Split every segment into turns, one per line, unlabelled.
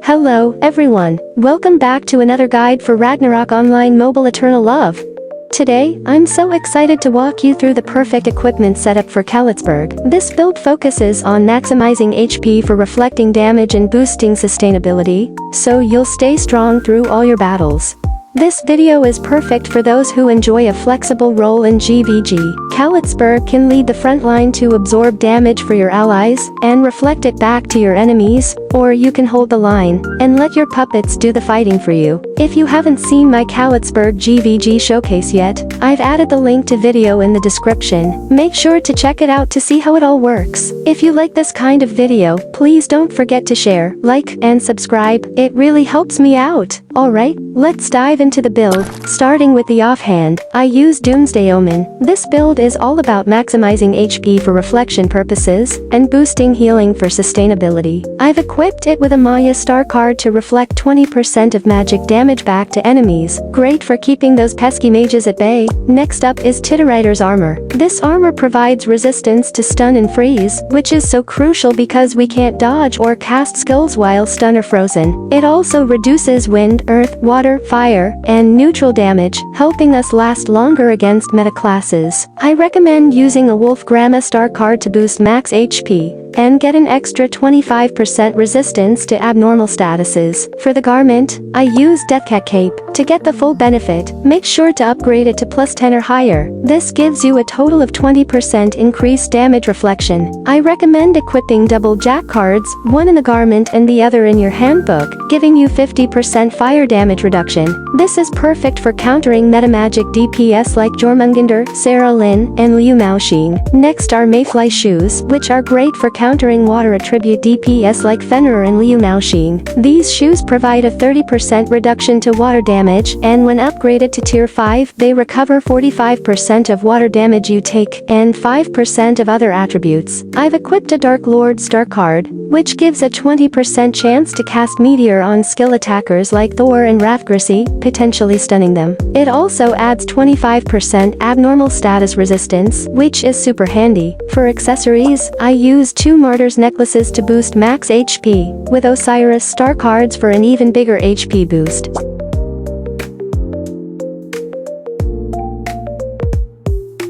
Hello, everyone. Welcome back to another guide for Ragnarok Online Mobile Eternal Love. Today, I'm so excited to walk you through the perfect equipment setup for Khalitzburg. This build focuses on maximizing HP for reflecting damage and boosting sustainability, so you'll stay strong through all your battles. This video is perfect for those who enjoy a flexible role in GvG. Khalitzburg can lead the front line to absorb damage for your allies and reflect it back to your enemies, or you can hold the line and let your puppets do the fighting for you. If you haven't seen my Khalitzburg GvG showcase yet, I've added the link to video in the description. Make sure to check it out to see how it all works. If you like this kind of video, please don't forget to share, like, and subscribe. It really helps me out. Alright, let's dive into the build. Starting with the offhand, I use Doomsday Omen. This build is all about maximizing HP for reflection purposes and boosting healing for sustainability. I've equipped it with a Maya star card to reflect 20% of magic damage back to enemies. Great for keeping those pesky mages at bay. Next up is Titterider's armor. This armor provides resistance to stun and freeze, which is so crucial because we can't dodge or cast skills while stun or frozen. It also reduces wind, earth, water, fire, and neutral damage, helping us last longer against meta classes. I recommend using a Wolf Grandma star card to boost max HP and get an extra 25% resistance to abnormal statuses. For the garment, I use Deathcat Cape. To get the full benefit, make sure to upgrade it to +10 or higher. This gives you a total of 20% increased damage reflection. I recommend equipping double jack cards, one in the garment and the other in your handbook, giving you 50% fire damage reduction. This is perfect for countering metamagic DPS like Jormungandr, Sarah Lynn, and Liu Maoxing. Next are Mayfly shoes, which are great for countering water attribute DPS like Fenrir and Liu Maoxing. These shoes provide a 30% reduction to water damage, and when upgraded to tier 5, they recover 45% of water damage you take, and 5% of other attributes. I've equipped a Dark Lord star card, which gives a 20% chance to cast Meteor on skill attackers like Thor and Ravgrissi, potentially stunning them. It also adds 25% abnormal status resistance, which is super handy. For accessories, I use 2 Martyr's necklaces to boost max HP, with Osiris star cards for an even bigger HP boost.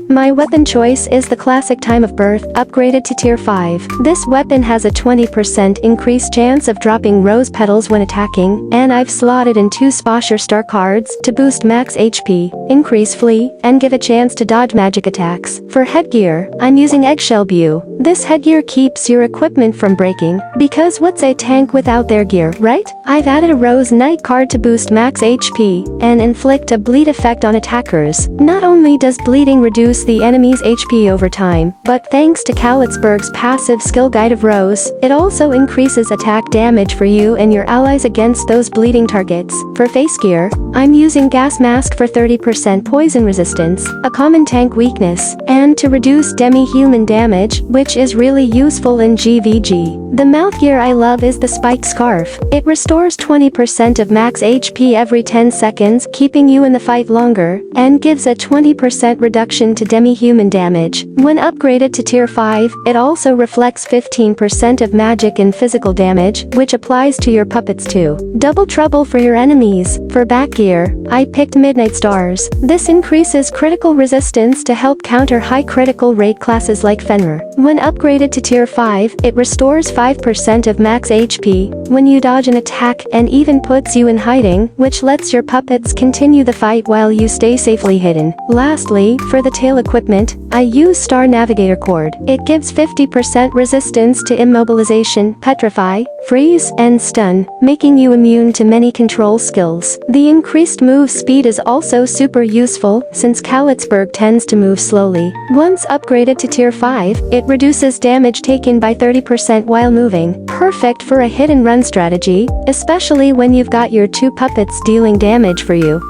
My weapon choice is the classic Time of Birth, upgraded to tier 5. This weapon has a 20% increased chance of dropping rose petals when attacking, and I've slotted in 2 Spasher star cards to boost max HP, increase flee, and give a chance to dodge magic attacks. For headgear, I'm using Eggshell Bew. This headgear keeps your equipment from breaking, because what's a tank without their gear, right? I've added a Rose Knight card to boost max HP and inflict a bleed effect on attackers. Not only does bleeding reduce the enemy's HP over time, but thanks to Khalitzburg's passive skill Guide of Rose, it also increases attack damage for you and your allies against those bleeding targets. For face gear, I'm using Gas Mask for 30% poison resistance, a common tank weakness, and to reduce demi-human damage, which is really useful in GvG. The mouth gear I love is the Spiked Scarf. It restores 20% of max HP every 10 seconds, keeping you in the fight longer, and gives a 20% reduction to demi-human damage. When upgraded to tier 5, it also reflects 15% of magic and physical damage, which applies to your puppets too. Double trouble for your enemies. For back gear, I picked Midnight Stars. This increases critical resistance to help counter high critical rate classes like Fenrir. When upgraded to tier 5, it restores 5% of max HP when you dodge an attack and even puts you in hiding, which lets your puppets continue the fight while you stay safely hidden. Lastly, for the tail equipment, I use Star Navigator Cord. It gives 50% resistance to immobilization, petrify, freeze, and stun, making you immune to many control skills. The increased move speed is also super useful, since Khalitzburg tends to move slowly. Once upgraded to tier 5, it reduces damage taken by 30% while moving. Perfect for a hit and run strategy, especially when you've got your 2 puppets dealing damage for you.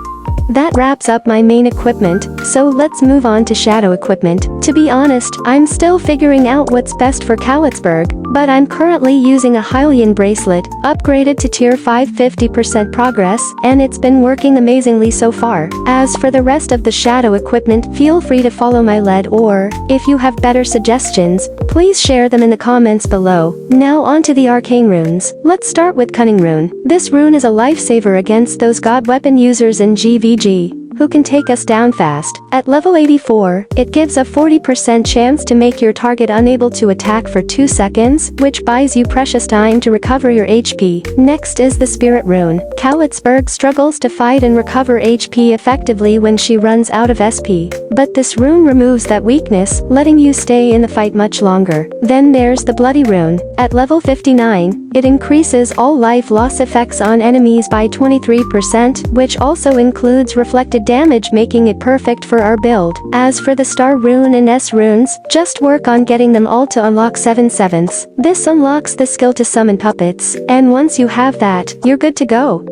That wraps up my main equipment, so let's move on to shadow equipment. To be honest, I'm still figuring out what's best for Khalitzburg, but I'm currently using a Hylian bracelet, upgraded to tier 5 50% progress, and it's been working amazingly so far. As for the rest of the shadow equipment, feel free to follow my lead, or, if you have better suggestions, please share them in the comments below. Now onto the arcane runes. Let's start with Cunning Rune. This rune is a lifesaver against those god weapon users in GvG who can take us down fast. At level 84, it gives a 40% chance to make your target unable to attack for 2 seconds, which buys you precious time to recover your HP. Next is the Spirit Rune. Khalitzburg struggles to fight and recover HP effectively when she runs out of SP, but this rune removes that weakness, letting you stay in the fight much longer. Then there's the Bloody Rune. At level 59, it increases all life loss effects on enemies by 23%, which also includes reflected damage, making it perfect for our build. As for the Star Rune and S runes, just work on getting them all to unlock 7/7. This unlocks the skill to summon puppets, and once you have that, you're good to go.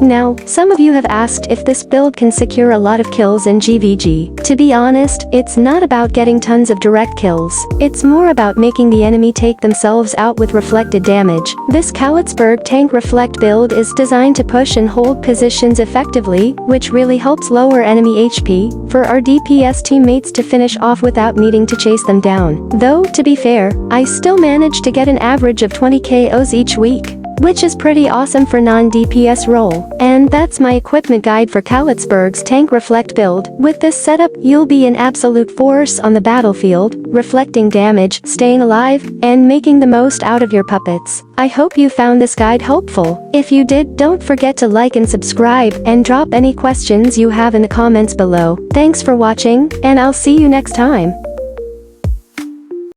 Now, some of you have asked if this build can secure a lot of kills in GvG. To be honest, it's not about getting tons of direct kills. It's more about making the enemy take themselves out with reflected damage. This Khalitzburg tank reflect build is designed to push and hold positions effectively, which really helps lower enemy HP, for our DPS teammates to finish off without needing to chase them down. Though, to be fair, I still manage to get an average of 20 KOs each week, which is pretty awesome for non-DPS role. And that's my equipment guide for Khalitzburg's tank reflect build. With this setup, you'll be an absolute force on the battlefield, reflecting damage, staying alive, and making the most out of your puppets. I hope you found this guide helpful. If you did, don't forget to like and subscribe, and drop any questions you have in the comments below. Thanks for watching, and I'll see you next time.